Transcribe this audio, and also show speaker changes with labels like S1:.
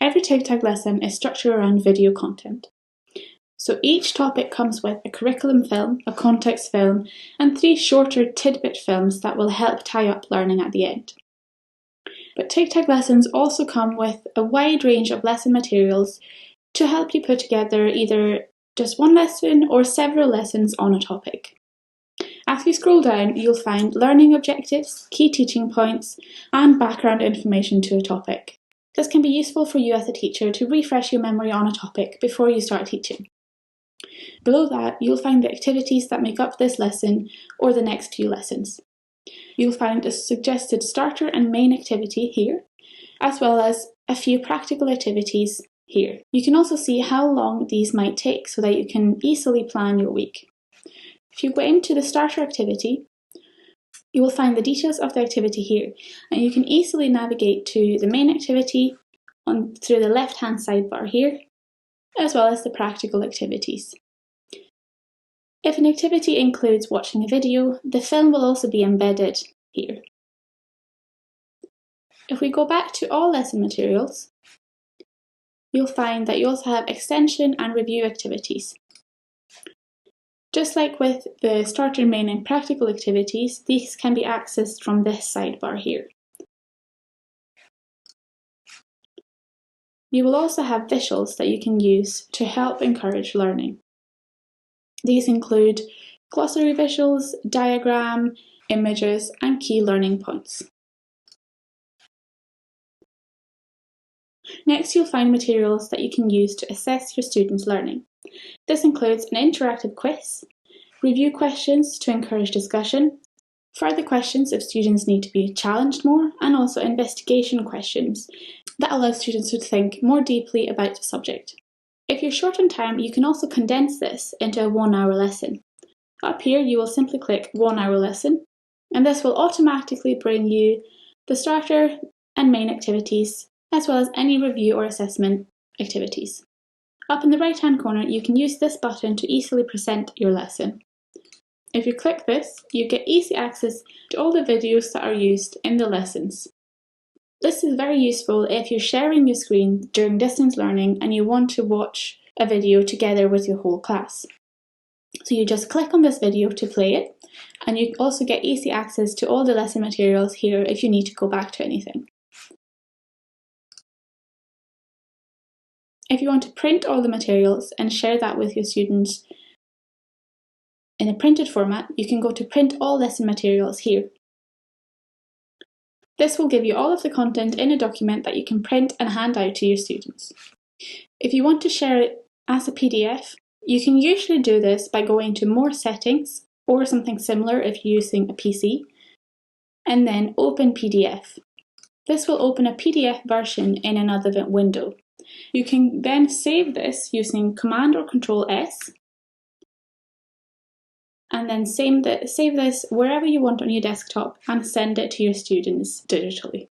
S1: Every Tigtag lesson is structured around video content. So each topic comes with a curriculum film, a context film, and 3 shorter tidbit films that will help tie up learning at the end. But Tigtag lessons also come with a wide range of lesson materials to help you put together either just one lesson or several lessons on a topic. As we scroll down, you'll find learning objectives, key teaching points, and background information to a topic. This can be useful for you as a teacher to refresh your memory on a topic before you start teaching. Below that, you'll find the activities that make up this lesson or the next few lessons. You'll find a suggested starter and main activity here, as well as a few practical activities here. You can also see how long these might take so that you can easily plan your week. If you go into the starter activity, you will find the details of the activity here, and you can easily navigate to the main activity through the left-hand sidebar here, as well as the practical activities. If an activity includes watching a video, the film will also be embedded here. If we go back to all lesson materials, you'll find that you also have extension and review activities. Just like with the starter, main and practical activities, these can be accessed from this sidebar here. You will also have visuals that you can use to help encourage learning. These include glossary visuals, diagram, images, and key learning points. Next, you'll find materials that you can use to assess your students' learning. This includes an interactive quiz, review questions to encourage discussion, further questions if students need to be challenged more, and also investigation questions that allow students to think more deeply about the subject. If you're short on time, you can also condense this into a 1-hour lesson. Up here, you will simply click 1-hour lesson, and this will automatically bring you the starter and main activities, as well as any review or assessment activities. Up in the right-hand corner, you can use this button to easily present your lesson. If you click this, you get easy access to all the videos that are used in the lessons. This is very useful if you're sharing your screen during distance learning and you want to watch a video together with your whole class. So you just click on this video to play it, and you also get easy access to all the lesson materials here if you need to go back to anything. If you want to print all the materials and share that with your students in a printed format, you can go to Print All Lesson Materials here. This will give you all of the content in a document that you can print and hand out to your students. If you want to share it as a PDF, you can usually do this by going to More Settings or something similar if you're using a PC, and then Open PDF. This will open a PDF version in another window. You can then save this using Command or Control S, and then save this wherever you want on your desktop and send it to your students digitally.